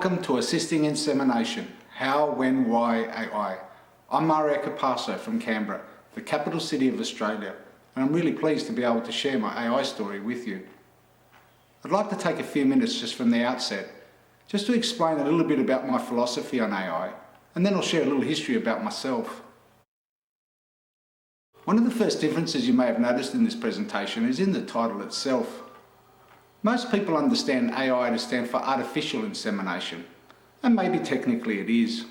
Welcome to Assisting Insemination, How, When, Why AI. I'm Mario Capasso from Canberra, the capital city of Australia, and I'm really pleased to be able to share my AI story with you. I'd like to take a few minutes just from the outset, just to explain a little bit about my philosophy on AI, and then I'll share a little history about myself. One of the first differences you may have noticed in this presentation is in the title itself. Most people understand AI to stand for artificial insemination, and maybe technically it is.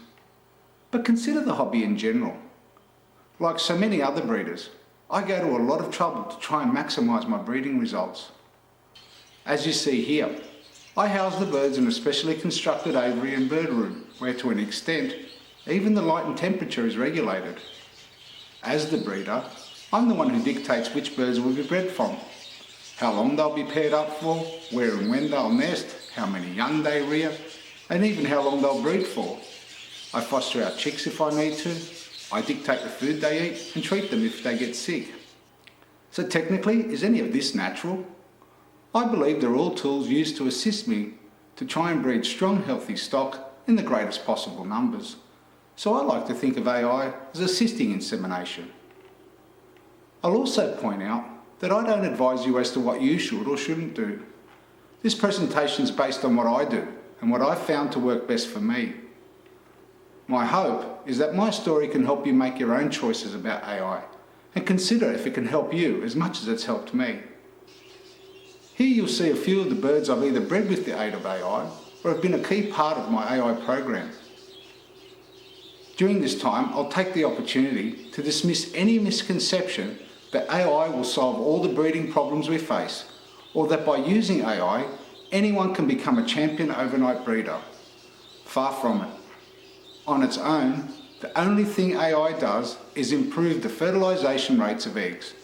But consider the hobby in general. Like so many other breeders, I go to a lot of trouble to try and maximise my breeding results. As you see here, I house the birds in a specially constructed aviary and bird room, where to an extent, even the light and temperature is regulated. As the breeder, I'm the one who dictates which birds will be bred from, how long they'll be paired up for, where and when they'll nest, how many young they rear, and even how long they'll breed for. I foster out chicks if I need to, I dictate the food they eat and treat them if they get sick. So technically, is any of this natural? I believe they're all tools used to assist me to try and breed strong, healthy stock in the greatest possible numbers. So I like to think of AI as assisting insemination. I'll also point out that I don't advise you as to what you should or shouldn't do. This presentation is based on what I do and what I've found to work best for me. My hope is that my story can help you make your own choices about AI and consider if it can help you as much as it's helped me. Here you'll see a few of the birds I've either bred with the aid of AI or have been a key part of my AI program. During this time, I'll take the opportunity to dismiss any misconception that AI will solve all the breeding problems we face, or that by using AI, anyone can become a champion overnight breeder. Far from it. On its own, the only thing AI does is improve the fertilisation rates of eggs.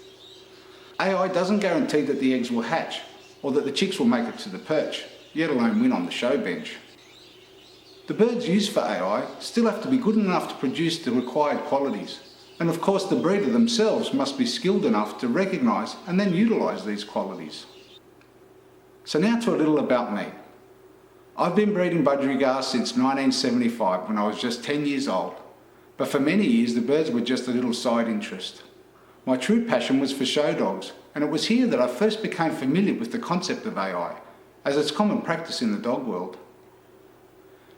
AI doesn't guarantee that the eggs will hatch, or that the chicks will make it to the perch, yet alone win on the show bench. The birds used for AI still have to be good enough to produce the required qualities. And of course the breeder themselves must be skilled enough to recognise and then utilise these qualities. So now to a little about me. I've been breeding budgerigars since 1975 when I was just 10 years old. But for many years the birds were just a little side interest. My true passion was for show dogs, and it was here that I first became familiar with the concept of AI, as it's common practice in the dog world.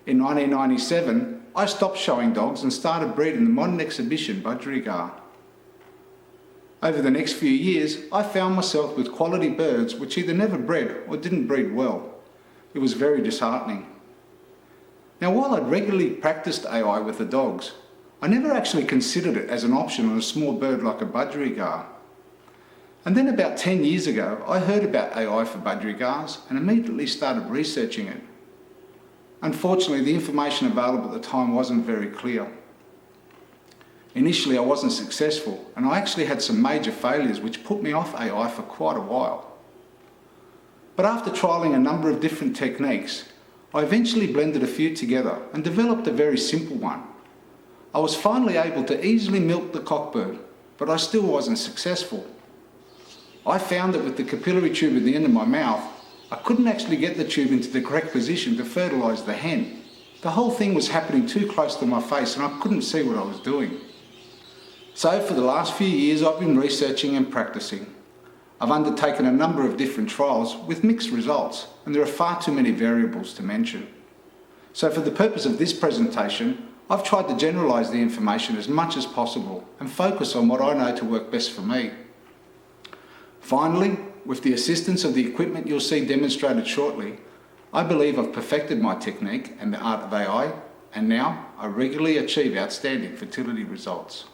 In 1997, I stopped showing dogs and started breeding the modern exhibition budgerigar. Over the next few years, I found myself with quality birds which either never bred or didn't breed well. It was very disheartening. Now, while I'd regularly practiced AI with the dogs, I never actually considered it as an option on a small bird like a budgerigar. And then about 10 years ago, I heard about AI for budgerigars and immediately started researching it. Unfortunately, the information available at the time wasn't very clear. Initially, I wasn't successful, and I actually had some major failures which put me off AI for quite a while. But after trialling a number of different techniques, I eventually blended a few together and developed a very simple one. I was finally able to easily milk the cockbird, but I still wasn't successful. I found that with the capillary tube at the end of my mouth, I couldn't actually get the tube into the correct position to fertilise the hen. The whole thing was happening too close to my face and I couldn't see what I was doing. So for the last few years I've been researching and practicing. I've undertaken a number of different trials with mixed results, and there are far too many variables to mention. So for the purpose of this presentation, I've tried to generalise the information as much as possible and focus on what I know to work best for me. Finally, with the assistance of the equipment you'll see demonstrated shortly, I believe I've perfected my technique and the art of AI, and now I regularly achieve outstanding fertility results.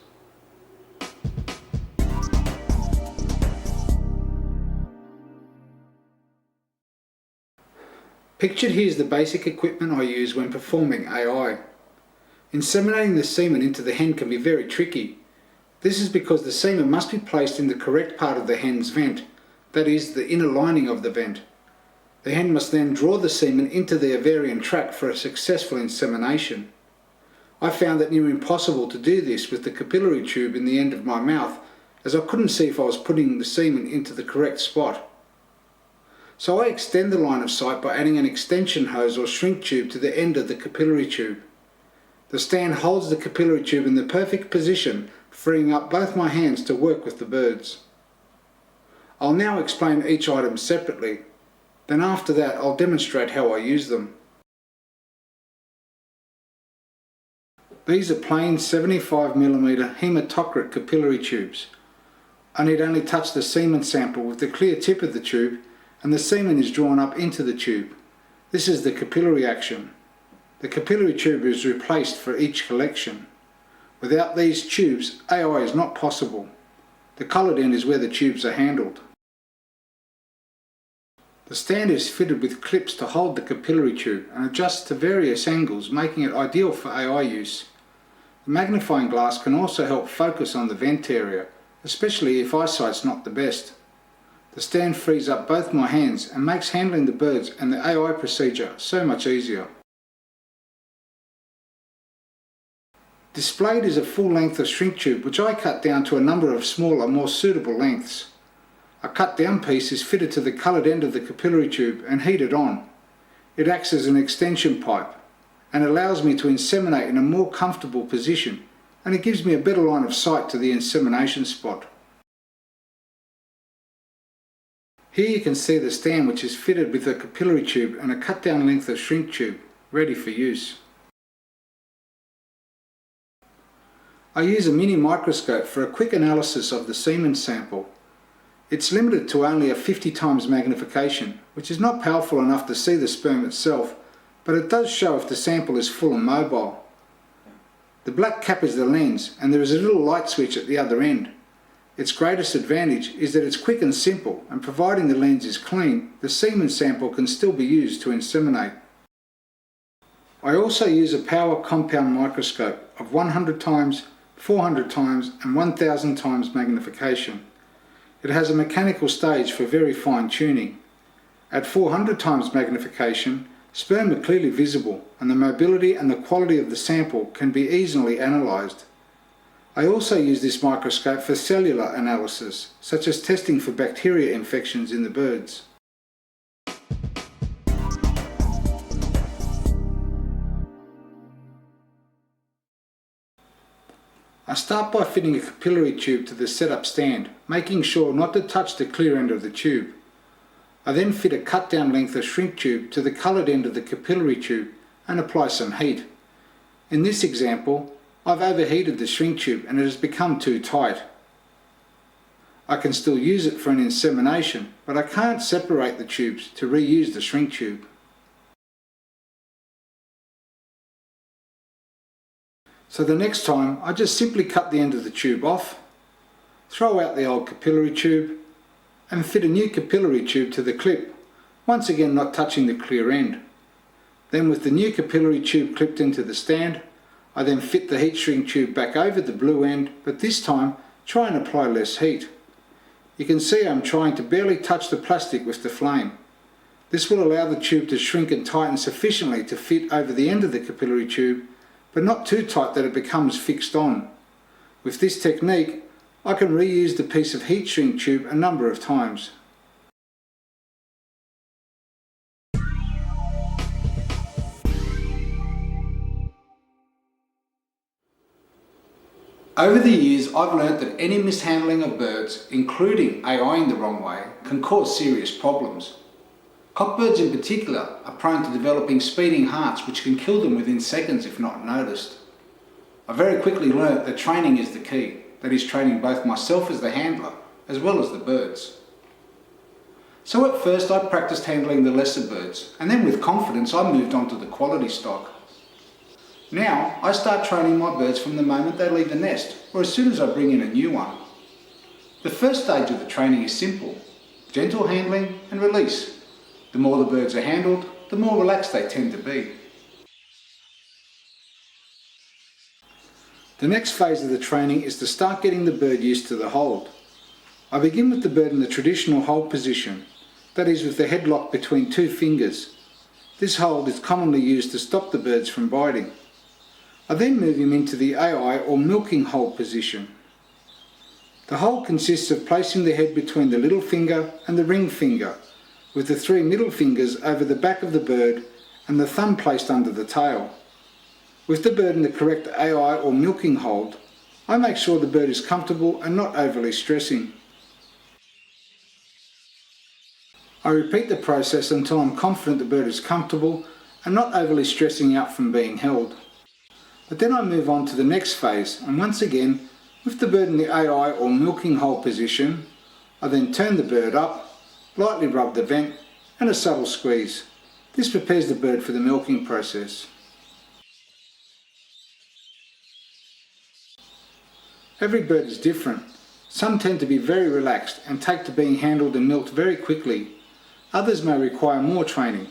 Pictured here is the basic equipment I use when performing AI. Inseminating the semen into the hen can be very tricky. This is because the semen must be placed in the correct part of the hen's vent, that is, the inner lining of the vent. The hen must then draw the semen into the ovarian tract for a successful insemination. I found it near impossible to do this with the capillary tube in the end of my mouth, as I couldn't see if I was putting the semen into the correct spot. So I extend the line of sight by adding an extension hose or shrink tube to the end of the capillary tube. The stand holds the capillary tube in the perfect position, freeing up both my hands to work with the birds. I'll now explain each item separately, then after that I'll demonstrate how I use them. These are plain 75mm hematocrit capillary tubes. I need only touch the semen sample with the clear tip of the tube and the semen is drawn up into the tube. This is the capillary action. The capillary tube is replaced for each collection. Without these tubes, AI is not possible. The coloured end is where the tubes are handled. The stand is fitted with clips to hold the capillary tube and adjusts to various angles, making it ideal for AI use. The magnifying glass can also help focus on the vent area, especially if eyesight's not the best. The stand frees up both my hands and makes handling the birds and the AI procedure so much easier. Displayed is a full length of shrink tube which I cut down to a number of smaller, more suitable lengths. A cut down piece is fitted to the coloured end of the capillary tube and heated on. It acts as an extension pipe and allows me to inseminate in a more comfortable position, and it gives me a better line of sight to the insemination spot. Here you can see the stand which is fitted with a capillary tube and a cut down length of shrink tube, ready for use. I use a mini microscope for a quick analysis of the semen sample. It's limited to only a 50 times magnification, which is not powerful enough to see the sperm itself, but it does show if the sample is full and mobile. The black cap is the lens, and there is a little light switch at the other end. Its greatest advantage is that it's quick and simple, and providing the lens is clean, the semen sample can still be used to inseminate. I also use a power compound microscope of 100 times, 400 times and 1000 times magnification. It has a mechanical stage for very fine tuning. At 400 times magnification, sperm are clearly visible and the mobility and the quality of the sample can be easily analysed. I also use this microscope for cellular analysis, such as testing for bacteria infections in the birds. I start by fitting a capillary tube to the setup stand, making sure not to touch the clear end of the tube. I then fit a cut down length of shrink tube to the coloured end of the capillary tube and apply some heat. In this example, I've overheated the shrink tube and it has become too tight. I can still use it for an insemination, but I can't separate the tubes to reuse the shrink tube. So the next time, I just simply cut the end of the tube off, throw out the old capillary tube, and fit a new capillary tube to the clip, once again not touching the clear end. Then with the new capillary tube clipped into the stand, I then fit the heat shrink tube back over the blue end, but this time try and apply less heat. You can see I'm trying to barely touch the plastic with the flame. This will allow the tube to shrink and tighten sufficiently to fit over the end of the capillary tube, but not too tight that it becomes fixed on. With this technique, I can reuse the piece of heat shrink tube a number of times. Over the years, I've learnt that any mishandling of birds, including AI in the wrong way, can cause serious problems. Cockbirds in particular are prone to developing speeding hearts which can kill them within seconds if not noticed. I very quickly learnt that training is the key, that is training both myself as the handler as well as the birds. So at first I practiced handling the lesser birds, and then with confidence I moved on to the quality stock. Now I start training my birds from the moment they leave the nest or as soon as I bring in a new one. The first stage of the training is simple: gentle handling and release. The more the birds are handled, the more relaxed they tend to be. The next phase of the training is to start getting the bird used to the hold. I begin with the bird in the traditional hold position, that is with the head locked between two fingers. This hold is commonly used to stop the birds from biting. I then move him into the AI or milking hold position. The hold consists of placing the head between the little finger and the ring finger. with the 3 middle fingers over the back of the bird and the thumb placed under the tail. With the bird in the correct AI or milking hold, I make sure the bird is comfortable and not overly stressing. I repeat the process until I'm confident the bird is comfortable and not overly stressing out from being held. But then I move on to the next phase, and once again, with the bird in the AI or milking hold position, I then turn the bird up, lightly rub the vent and a subtle squeeze. This prepares the bird for the milking process. Every bird is different. Some tend to be very relaxed and take to being handled and milked very quickly. Others may require more training.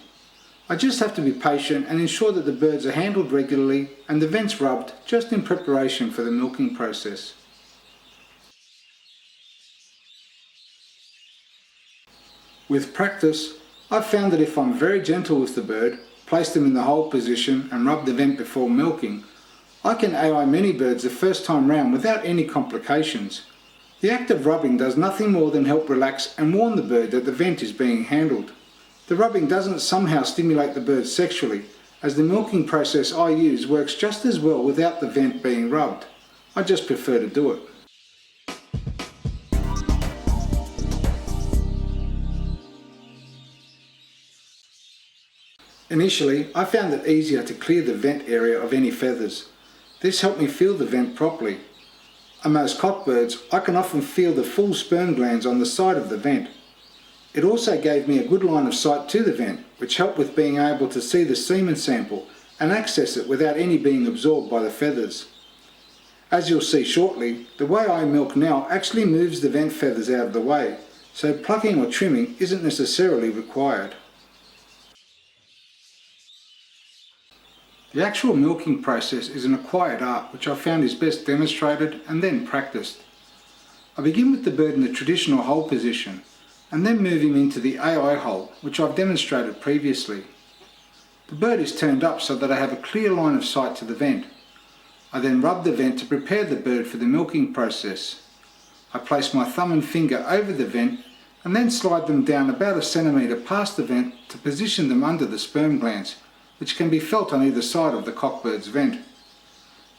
I just have to be patient and ensure that the birds are handled regularly and the vents rubbed just in preparation for the milking process. With practice, I've found that if I'm very gentle with the bird, place them in the hold position and rub the vent before milking, I can AI many birds the first time round without any complications. The act of rubbing does nothing more than help relax and warn the bird that the vent is being handled. The rubbing doesn't somehow stimulate the bird sexually, as the milking process I use works just as well without the vent being rubbed. I just prefer to do it. Initially, I found it easier to clear the vent area of any feathers. This helped me feel the vent properly. On most cockbirds, I can often feel the full sperm glands on the side of the vent. It also gave me a good line of sight to the vent, which helped with being able to see the semen sample and access it without any being absorbed by the feathers. As you'll see shortly, the way I milk now actually moves the vent feathers out of the way, so plucking or trimming isn't necessarily required. The actual milking process is an acquired art which I found is best demonstrated and then practiced. I begin with the bird in the traditional hold position and then move him into the AI hold, which I've demonstrated previously. The bird is turned up so that I have a clear line of sight to the vent. I then rub the vent to prepare the bird for the milking process. I place my thumb and finger over the vent and then slide them down about 1 centimetre past the vent to position them under the sperm glands, which can be felt on either side of the cockbird's vent.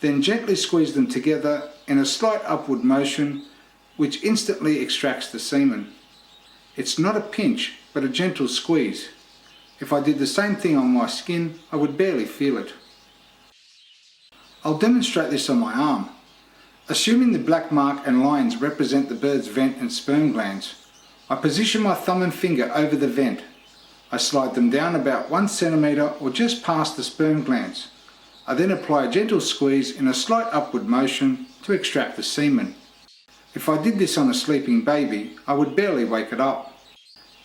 Then gently squeeze them together in a slight upward motion, which instantly extracts the semen. It's not a pinch, but a gentle squeeze. If I did the same thing on my skin, I would barely feel it. I'll demonstrate this on my arm. Assuming the black mark and lines represent the bird's vent and sperm glands, I position my thumb and finger over the vent. I slide them down about 1 centimetre or just past the sperm glands. I then apply a gentle squeeze in a slight upward motion to extract the semen. If I did this on a sleeping baby, I would barely wake it up.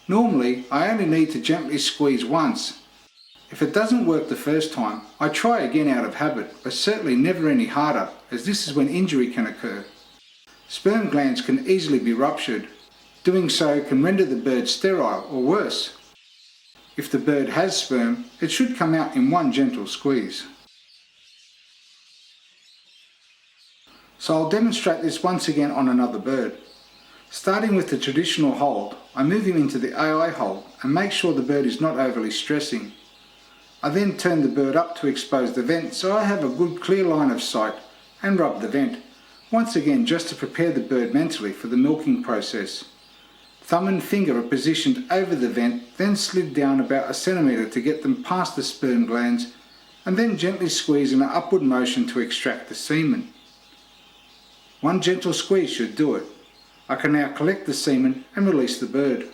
Normally, I only need to gently squeeze once. If it doesn't work the first time, I try again out of habit, but certainly never any harder, as this is when injury can occur. Sperm glands can easily be ruptured. Doing so can render the bird sterile or worse. If the bird has sperm, it should come out in one gentle squeeze. So I'll demonstrate this once again on another bird. Starting with the traditional hold, I move him into the AI hold and make sure the bird is not overly stressing. I then turn the bird up to expose the vent so I have a good clear line of sight and rub the vent, once again just to prepare the bird mentally for the milking process. Thumb and finger are positioned over the vent, then slid down about 1 centimetre to get them past the sperm glands, and then gently squeeze in an upward motion to extract the semen. One gentle squeeze should do it. I can now collect the semen and release the bird.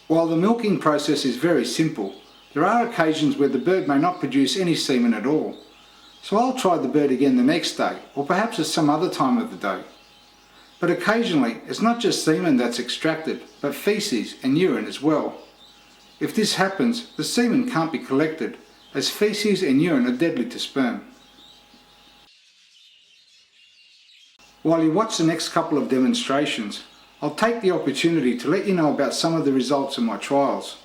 While the milking process is very simple, there are occasions where the bird may not produce any semen at all. So I'll try the bird again the next day, or perhaps at some other time of the day. But occasionally, it's not just semen that's extracted, but feces and urine as well. If this happens, the semen can't be collected, as feces and urine are deadly to sperm. While you watch the next couple of demonstrations, I'll take the opportunity to let you know about some of the results of my trials.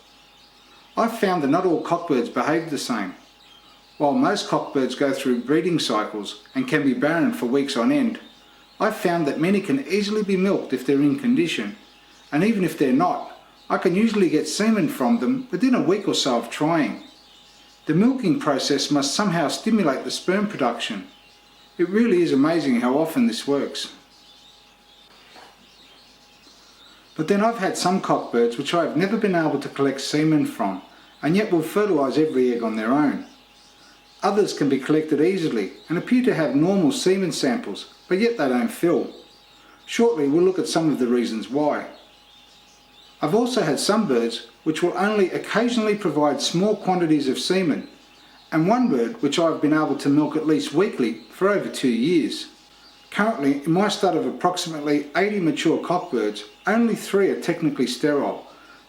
I've found that not all cockbirds behave the same. While most cockbirds go through breeding cycles and can be barren for weeks on end, I've found that many can easily be milked if they're in condition, and even if they're not, I can usually get semen from them within a week or so of trying. The milking process must somehow stimulate the sperm production. It really is amazing how often this works. But then I've had some cockbirds which I have never been able to collect semen from, and yet will fertilise every egg on their own. Others can be collected easily and appear to have normal semen samples, but yet they don't fill. Shortly we'll look at some of the reasons why. I've also had some birds which will only occasionally provide small quantities of semen, and one bird which I've been able to milk at least weekly for over 2 years. Currently, in my stud of approximately 80 mature cockbirds, only 3 are technically sterile.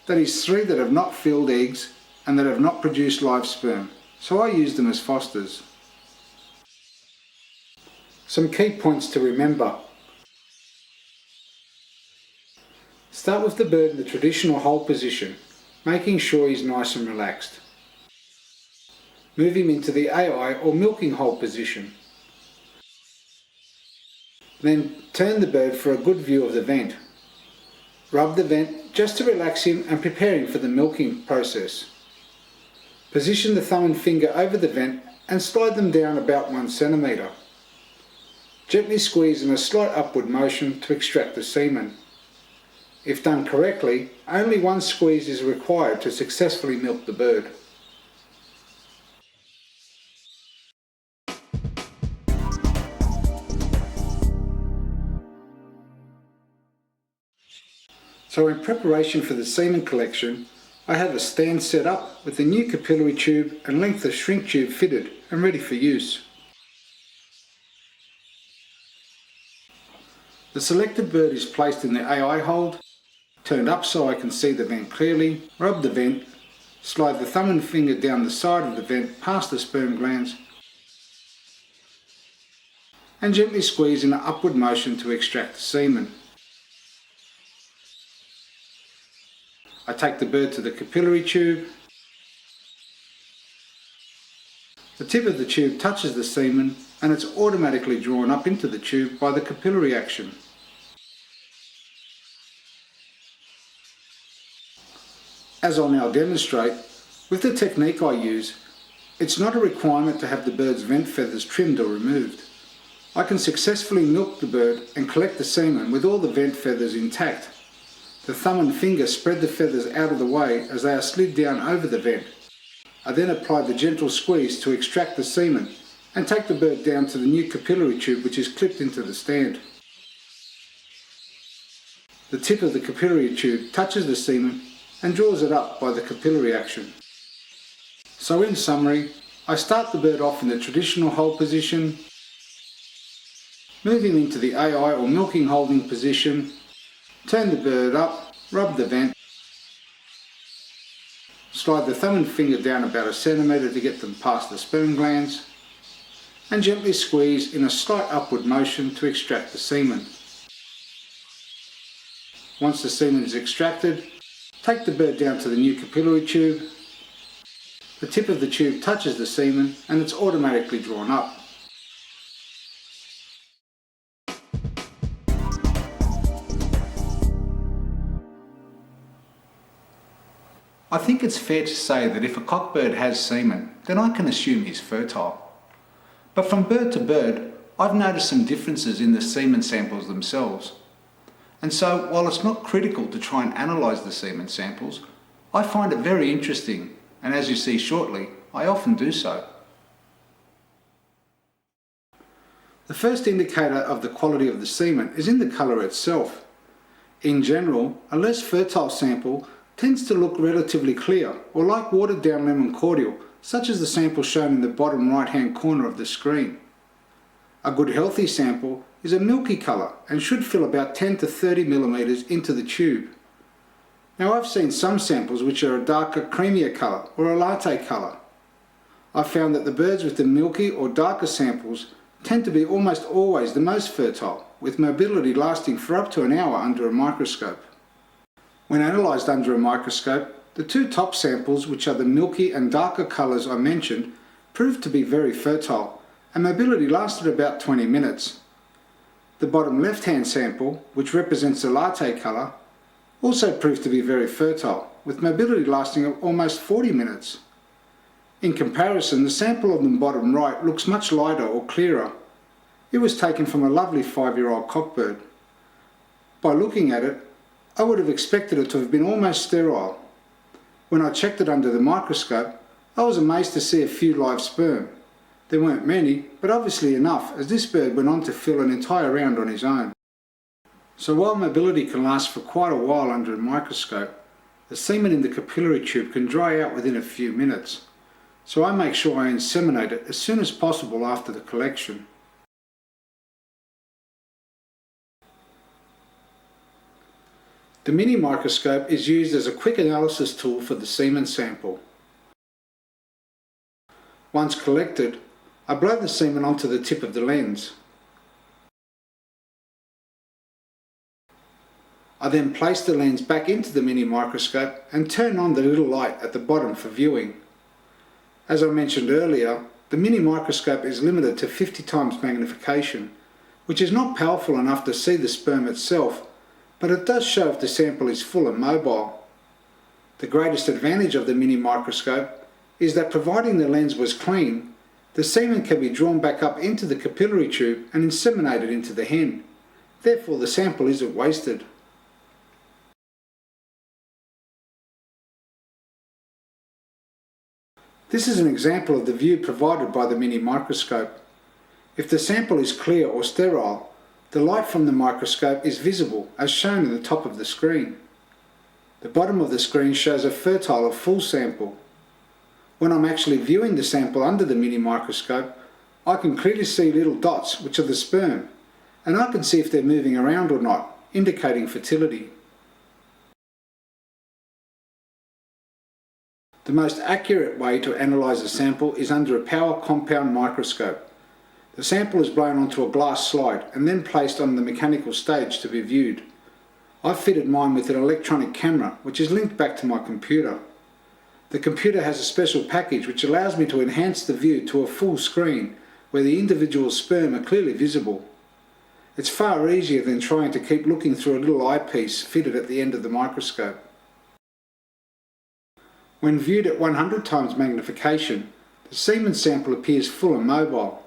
That is 3 that have not filled eggs and that have not produced live sperm, so I use them as fosters. Some key points to remember. Start with the bird in the traditional hold position, making sure he's nice and relaxed. Move him into the AI or milking hold position. Then turn the bird for a good view of the vent. Rub the vent just to relax him and prepare him for the milking process. Position the thumb and finger over the vent and slide them down about 1 centimetre. Gently squeeze in a slight upward motion to extract the semen. If done correctly, only 1 squeeze is required to successfully milk the bird. So in preparation for the semen collection, I have a stand set up with a new capillary tube and length of shrink tube fitted and ready for use. The selected bird is placed in the AI hold, turned up so I can see the vent clearly, rub the vent, slide the thumb and finger down the side of the vent past the sperm glands, and gently squeeze in an upward motion to extract the semen. I take the bird to the capillary tube. The tip of the tube touches the semen and it's automatically drawn up into the tube by the capillary action. As I'll now demonstrate, with the technique I use, it's not a requirement to have the bird's vent feathers trimmed or removed. I can successfully milk the bird and collect the semen with all the vent feathers intact. The thumb and finger spread the feathers out of the way as they are slid down over the vent. I then apply the gentle squeeze to extract the semen and take the bird down to the new capillary tube which is clipped into the stand. The tip of the capillary tube touches the semen and draws it up by the capillary action. So in summary, I start the bird off in the traditional hold position, move him into the AI or milking holding position, turn the bird up, rub the vent, slide the thumb and finger down about 1 centimetre to get them past the sperm glands, and gently squeeze in a slight upward motion to extract the semen. Once the semen is extracted, take the bird down to the new capillary tube. The tip of the tube touches the semen and it's automatically drawn up. I think it's fair to say that if a cockbird has semen, then I can assume he's fertile. But from bird to bird, I've noticed some differences in the semen samples themselves. And so, while it's not critical to try and analyse the semen samples, I find it very interesting, and as you see shortly, I often do so. The first indicator of the quality of the semen is in the colour itself. In general, a less fertile sample tends to look relatively clear or like watered down lemon cordial, such as the sample shown in the bottom right hand corner of the screen. A good healthy sample is a milky colour and should fill about 10 to 30 millimetres into the tube. Now I've seen some samples which are a darker creamier colour or a latte colour. I've found that the birds with the milky or darker samples tend to be almost always the most fertile, with mobility lasting for up to an hour under a microscope. When analysed under a microscope, the 2 top samples, which are the milky and darker colours I mentioned, proved to be very fertile, and mobility lasted about 20 minutes. The bottom left-hand sample, which represents the latte colour, also proved to be very fertile, with mobility lasting almost 40 minutes. In comparison, the sample on the bottom right looks much lighter or clearer. It was taken from a lovely 5-year-old cockbird. By looking at it, I would have expected it to have been almost sterile. When I checked it under the microscope, I was amazed to see a few live sperm. There weren't many, but obviously enough, as this bird went on to fill an entire round on his own. So while mobility can last for quite a while under a microscope, the semen in the capillary tube can dry out within a few minutes. So I make sure I inseminate it as soon as possible after the collection. The mini microscope is used as a quick analysis tool for the semen sample. Once collected, I blow the semen onto the tip of the lens. I then place the lens back into the mini microscope and turn on the little light at the bottom for viewing. As I mentioned earlier, the mini microscope is limited to 50 times magnification, which is not powerful enough to see the sperm itself, but it does show if the sample is full and mobile. The greatest advantage of the mini microscope is that providing the lens was clean, the semen can be drawn back up into the capillary tube and inseminated into the hen. Therefore, the sample isn't wasted. This is an example of the view provided by the mini microscope. If the sample is clear or sterile, the light from the microscope is visible as shown in the top of the screen. The bottom of the screen shows a fertile or full sample. When I'm actually viewing the sample under the mini microscope, I can clearly see little dots, which are the sperm, and I can see if they're moving around or not, indicating fertility. The most accurate way to analyse a sample is under a power compound microscope. The sample is blown onto a glass slide and then placed on the mechanical stage to be viewed. I've fitted mine with an electronic camera which is linked back to my computer. The computer has a special package which allows me to enhance the view to a full screen where the individual sperm are clearly visible. It's far easier than trying to keep looking through a little eyepiece fitted at the end of the microscope. When viewed at 100 times magnification, the semen sample appears full and mobile.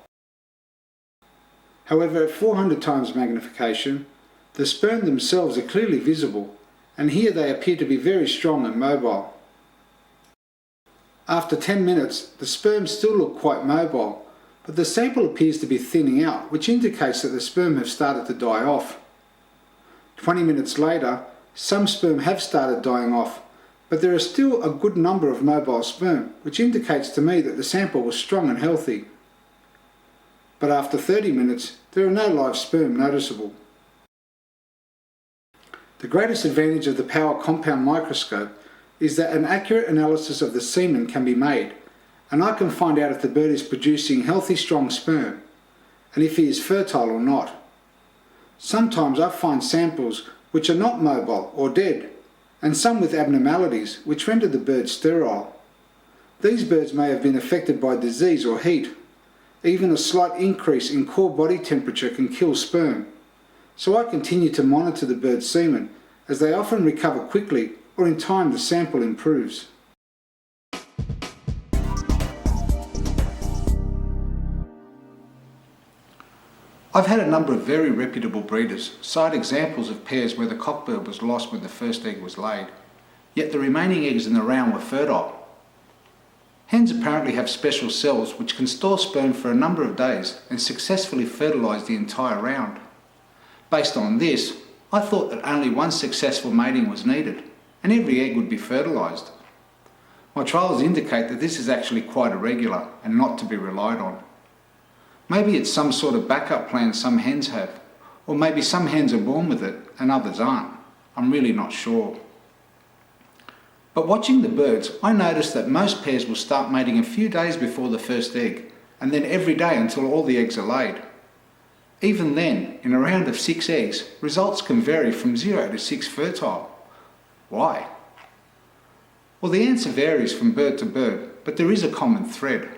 However, at 400 times magnification, the sperm themselves are clearly visible, and here they appear to be very strong and mobile. After 10 minutes, the sperm still look quite mobile, but the sample appears to be thinning out, which indicates that the sperm have started to die off. 20 minutes later, some sperm have started dying off, but there are still a good number of mobile sperm, which indicates to me that the sample was strong and healthy. But after 30 minutes, there are no live sperm noticeable. The greatest advantage of the power compound microscope is that an accurate analysis of the semen can be made, and I can find out if the bird is producing healthy, strong sperm, and if he is fertile or not. Sometimes I find samples which are not mobile or dead, and some with abnormalities which render the bird sterile. These birds may have been affected by disease or heat. Even a slight increase in core body temperature can kill sperm. So I continue to monitor the bird's semen, as they often recover quickly, or in time the sample improves. I've had a number of very reputable breeders cite examples of pairs where the cockbird was lost when the first egg was laid, yet the remaining eggs in the round were fertile. Hens apparently have special cells which can store sperm for a number of days and successfully fertilise the entire round. Based on this, I thought that only one successful mating was needed, and every egg would be fertilised. My trials indicate that this is actually quite irregular and not to be relied on. Maybe it's some sort of backup plan some hens have, or maybe some hens are born with it and others aren't. I'm really not sure. But watching the birds, I noticed that most pairs will start mating a few days before the first egg, and then every day until all the eggs are laid. Even then, in a round of 6 eggs, results can vary from 0 to 6 fertile. Why? Well, the answer varies from bird to bird, but there is a common thread.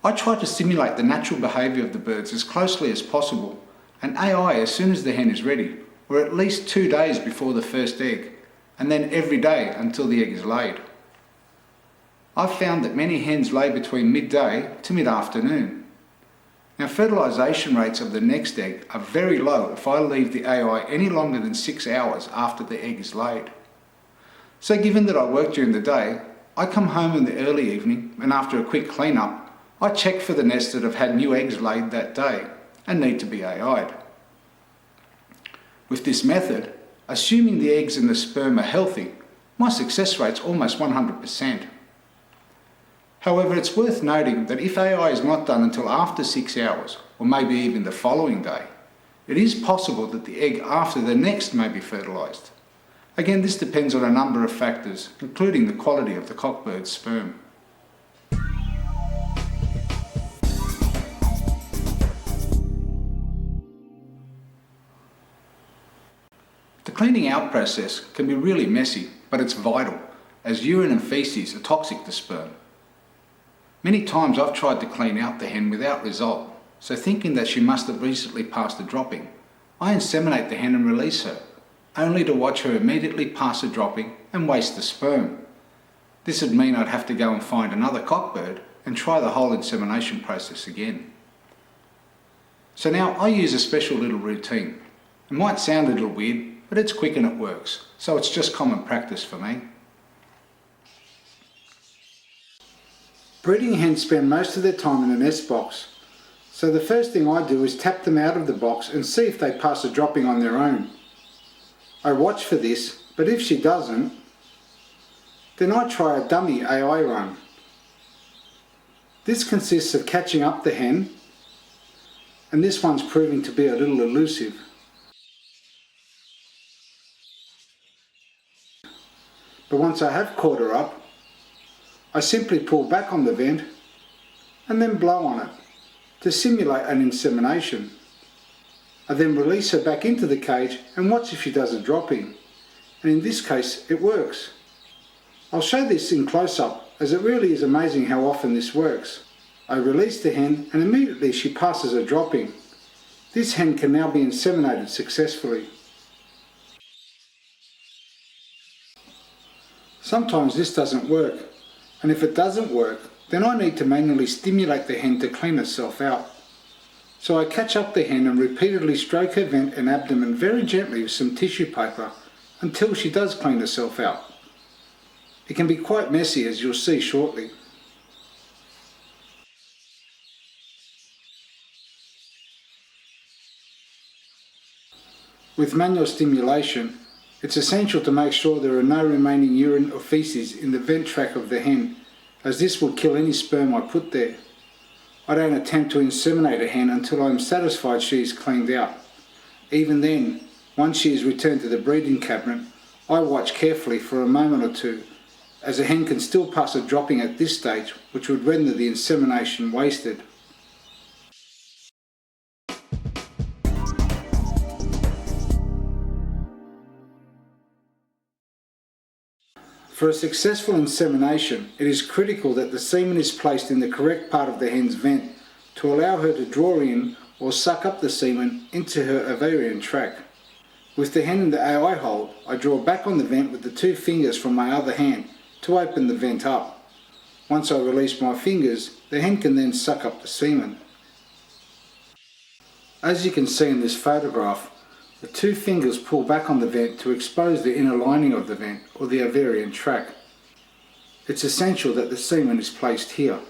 I try to simulate the natural behaviour of the birds as closely as possible and AI as soon as the hen is ready, or at least 2 days before the first egg, and then every day until the egg is laid. I've found that many hens lay between midday to mid-afternoon. Now, fertilisation rates of the next egg are very low if I leave the AI any longer than 6 hours after the egg is laid. So given that I work during the day, I come home in the early evening, and after a quick clean-up, I check for the nests that have had new eggs laid that day and need to be AI'd. With this method, assuming the eggs and the sperm are healthy, my success rate's almost 100%. However, it's worth noting that if AI is not done until after 6 hours, or maybe even the following day, it is possible that the egg after the next may be fertilised. Again, this depends on a number of factors, including the quality of the cockbird's sperm. The cleaning out process can be really messy, but it's vital, as urine and faeces are toxic to sperm. Many times I've tried to clean out the hen without result, so thinking that she must have recently passed a dropping, I inseminate the hen and release her, only to watch her immediately pass a dropping and waste the sperm. This would mean I'd have to go and find another cockbird and try the whole insemination process again. So now I use a special little routine. It might sound a little weird, but it's quick and it works, so it's just common practice for me. Breeding hens spend most of their time in the nest box, so the first thing I do is tap them out of the box and see if they pass a dropping on their own. I watch for this, but if she doesn't, then I try a dummy AI run. This consists of catching up the hen, and this one's proving to be a little elusive. But once I have caught her up, I simply pull back on the vent and then blow on it to simulate an insemination. I then release her back into the cage and watch if she does a dropping, and in this case it works. I'll show this in close-up, as it really is amazing how often this works. I release the hen and immediately she passes a dropping. This hen can now be inseminated successfully. Sometimes this doesn't work, and if it doesn't work, then I need to manually stimulate the hen to clean herself out. So I catch up the hen and repeatedly stroke her vent and abdomen very gently with some tissue paper until she does clean herself out. It can be quite messy, as you'll see shortly. With manual stimulation, it's essential to make sure there are no remaining urine or faeces in the vent tract of the hen, as this will kill any sperm I put there. I don't attempt to inseminate a hen until I am satisfied she is cleaned out. Even then, once she is returned to the breeding cabinet, I watch carefully for a moment or two, as a hen can still pass a dropping at this stage, which would render the insemination wasted. For a successful insemination, it is critical that the semen is placed in the correct part of the hen's vent to allow her to draw in or suck up the semen into her ovarian tract. With the hen in the AI hold, I draw back on the vent with the 2 fingers from my other hand to open the vent up. Once I release my fingers, the hen can then suck up the semen. As you can see in this photograph, the 2 fingers pull back on the vent to expose the inner lining of the vent, or the ovarian tract. It's essential that the semen is placed here.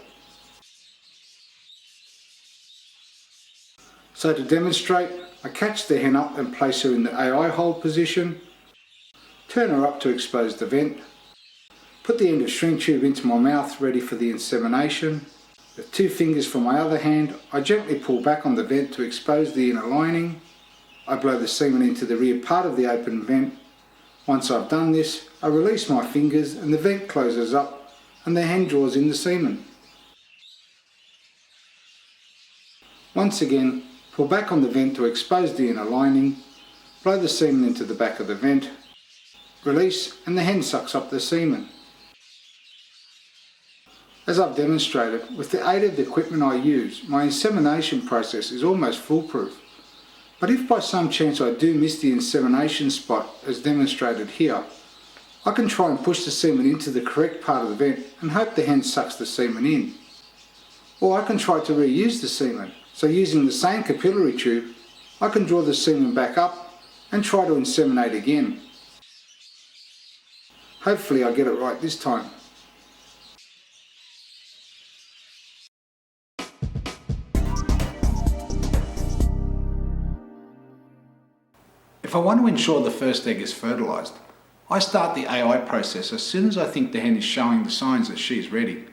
So to demonstrate, I catch the hen up and place her in the AI hold position, turn her up to expose the vent, put the end of shrink tube into my mouth ready for the insemination. With 2 fingers from my other hand, I gently pull back on the vent to expose the inner lining. I blow the semen into the rear part of the open vent. Once I've done this, I release my fingers and the vent closes up and the hen draws in the semen. Once again, pull back on the vent to expose the inner lining, blow the semen into the back of the vent, release, and the hen sucks up the semen. As I've demonstrated, with the aid of the equipment I use, my insemination process is almost foolproof. But if by some chance I do miss the insemination spot as demonstrated here, I can try and push the semen into the correct part of the vent and hope the hen sucks the semen in. Or I can try to reuse the semen, so using the same capillary tube, I can draw the semen back up and try to inseminate again. Hopefully I get it right this time. If I want to ensure the first egg is fertilised, I start the AI process as soon as I think the hen is showing the signs that she is ready.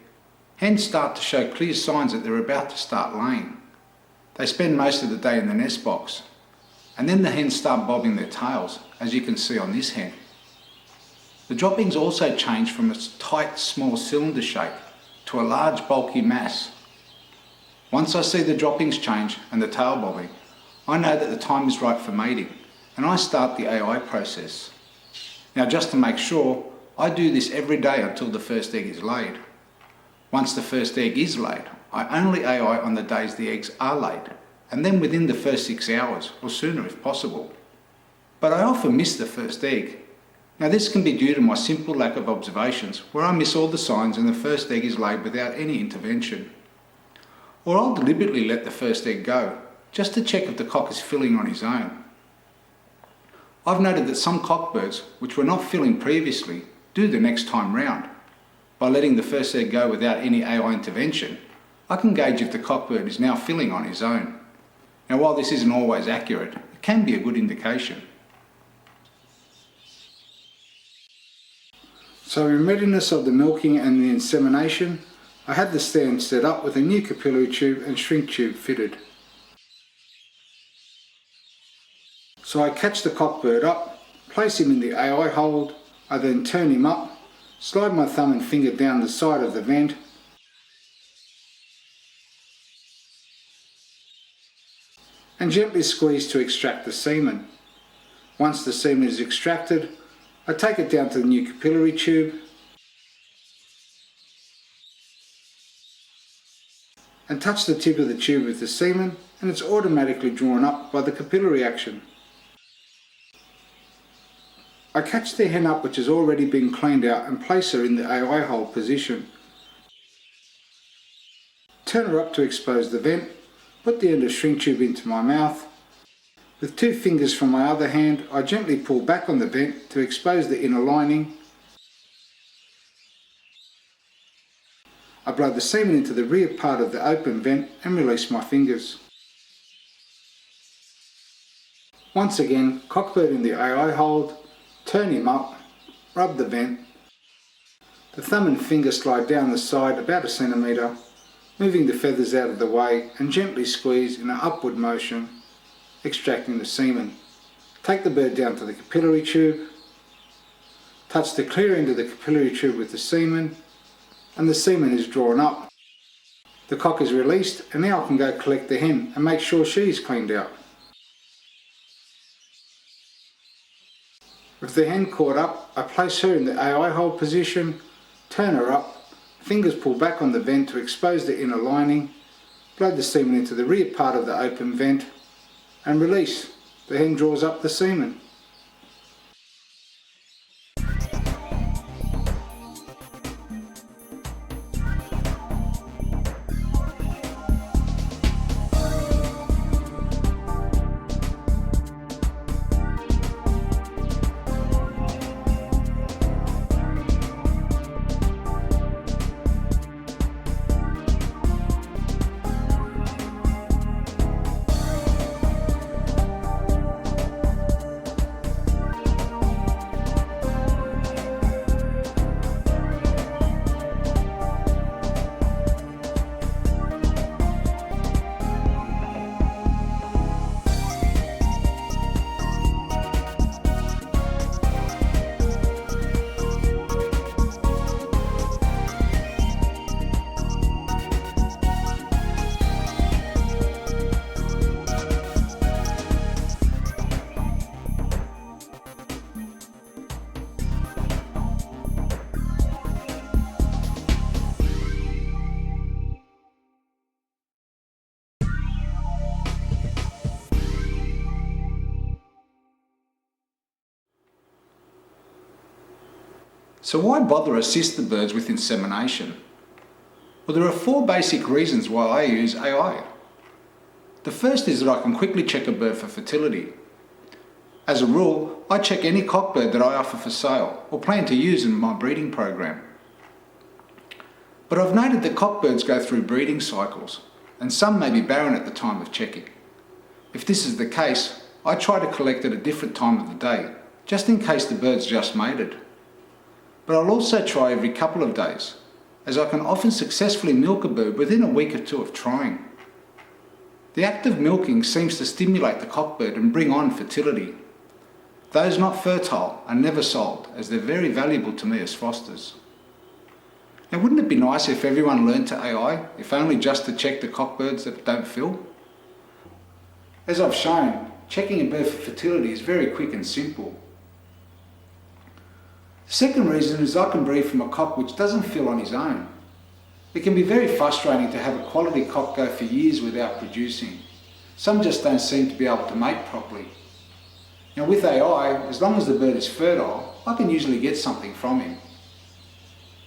Hens start to show clear signs that they're about to start laying. They spend most of the day in the nest box, and then the hens start bobbing their tails, as you can see on this hen. The droppings also change from a tight, small cylinder shape to a large, bulky mass. Once I see the droppings change and the tail bobbing, I know that the time is right for mating, and I start the AI process. Now, just to make sure, I do this every day until the first egg is laid. Once the first egg is laid, I only AI on the days the eggs are laid, and then within the first 6 hours, or sooner if possible. But I often miss the first egg. Now, this can be due to my simple lack of observations, where I miss all the signs and the first egg is laid without any intervention. Or I'll deliberately let the first egg go, just to check if the cock is filling on his own. I've noted that some cockbirds, which were not filling previously, do the next time round. By letting the first egg go without any AI intervention, I can gauge if the cockbird is now filling on his own. Now, while this isn't always accurate, it can be a good indication. So in readiness of the milking and the insemination, I had the stand set up with a new capillary tube and shrink tube fitted. So I catch the cockbird up, place him in the AI hold, I then turn him up, slide my thumb and finger down the side of the vent, and gently squeeze to extract the semen. Once the semen is extracted, I take it down to the new capillary tube and touch the tip of the tube with the semen, and it's automatically drawn up by the capillary action. I catch the hen up which has already been cleaned out and place her in the AI hold position. Turn her up to expose the vent, put the end of shrink tube into my mouth. With 2 fingers from my other hand, I gently pull back on the vent to expose the inner lining. I blow the semen into the rear part of the open vent and release my fingers. Once again, cockbird in the AI hold, turn him up, rub the vent. The thumb and finger slide down the side about 1 centimetre, moving the feathers out of the way, and gently squeeze in an upward motion, extracting the semen. Take the bird down to the capillary tube, touch the clear end of the capillary tube with the semen, and the semen is drawn up. The cock is released, and now I can go collect the hen and make sure she is cleaned out. With the hen caught up, I place her in the AI hold position, turn her up, fingers pull back on the vent to expose the inner lining, blow the semen into the rear part of the open vent, and release. The hen draws up the semen. So why bother assist the birds with insemination? Well, there are 4 basic reasons why I use AI. The first is that I can quickly check a bird for fertility. As a rule, I check any cockbird that I offer for sale or plan to use in my breeding program. But I've noted that cockbirds go through breeding cycles, and some may be barren at the time of checking. If this is the case, I try to collect at a different time of the day, just in case the bird's just mated. But I'll also try every couple of days, as I can often successfully milk a bird within a week or 2 of trying. The act of milking seems to stimulate the cockbird and bring on fertility. Those not fertile are never sold, as they're very valuable to me as fosters. Now, wouldn't it be nice if everyone learned to AI, if only just to check the cockbirds that don't fill? As I've shown, checking a bird for fertility is very quick and simple. The second reason is I can breed from a cock which doesn't fill on his own. It can be very frustrating to have a quality cock go for years without producing. Some just don't seem to be able to mate properly. Now with AI, as long as the bird is fertile, I can usually get something from him.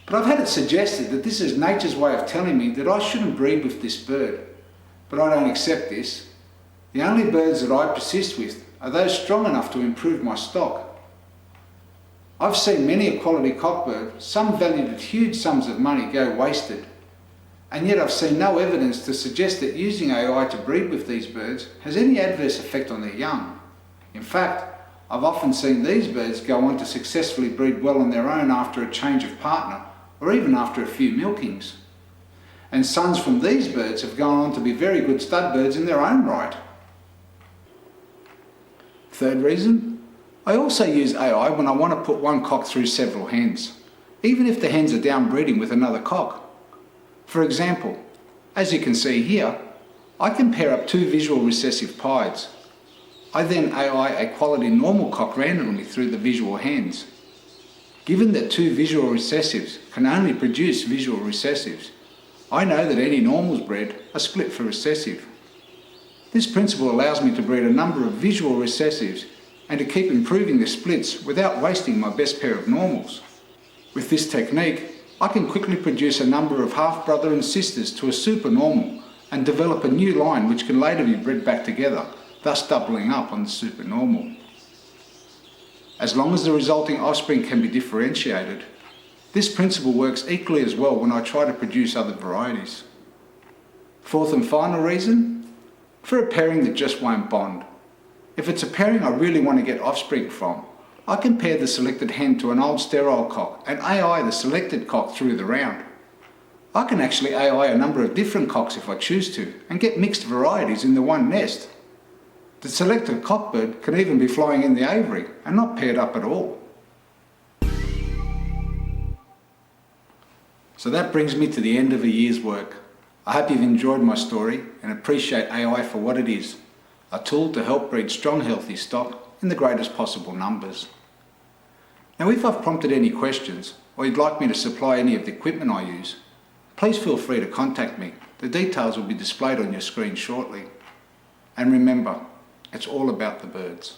But I've had it suggested that this is nature's way of telling me that I shouldn't breed with this bird. But I don't accept this. The only birds that I persist with are those strong enough to improve my stock. I've seen many a quality cockbird, some valued at huge sums of money, go wasted. And yet I've seen no evidence to suggest that using AI to breed with these birds has any adverse effect on their young. In fact, I've often seen these birds go on to successfully breed well on their own after a change of partner, or even after a few milkings. And sons from these birds have gone on to be very good stud birds in their own right. Third reason, I also use AI when I want to put one cock through several hens, even if the hens are down breeding with another cock. For example, as you can see here, I can pair up 2 visual recessive pieds. I then AI a quality normal cock randomly through the visual hens. Given that 2 visual recessives can only produce visual recessives, I know that any normals bred are split for recessive. This principle allows me to breed a number of visual recessives and to keep improving the splits without wasting my best pair of normals. With this technique, I can quickly produce a number of half-brother and sisters to a supernormal and develop a new line which can later be bred back together, thus doubling up on the supernormal. As long as the resulting offspring can be differentiated, this principle works equally as well when I try to produce other varieties. Fourth and final reason, for a pairing that just won't bond. If it's a pairing I really want to get offspring from, I can pair the selected hen to an old sterile cock and AI the selected cock through the round. I can actually AI a number of different cocks if I choose to, and get mixed varieties in the one nest. The selected cockbird can even be flying in the aviary and not paired up at all. So that brings me to the end of a year's work. I hope you've enjoyed my story and appreciate AI for what it is, a tool to help breed strong, healthy stock in the greatest possible numbers. Now, if I've prompted any questions or you'd like me to supply any of the equipment I use, please feel free to contact me. The details will be displayed on your screen shortly. And remember, it's all about the birds.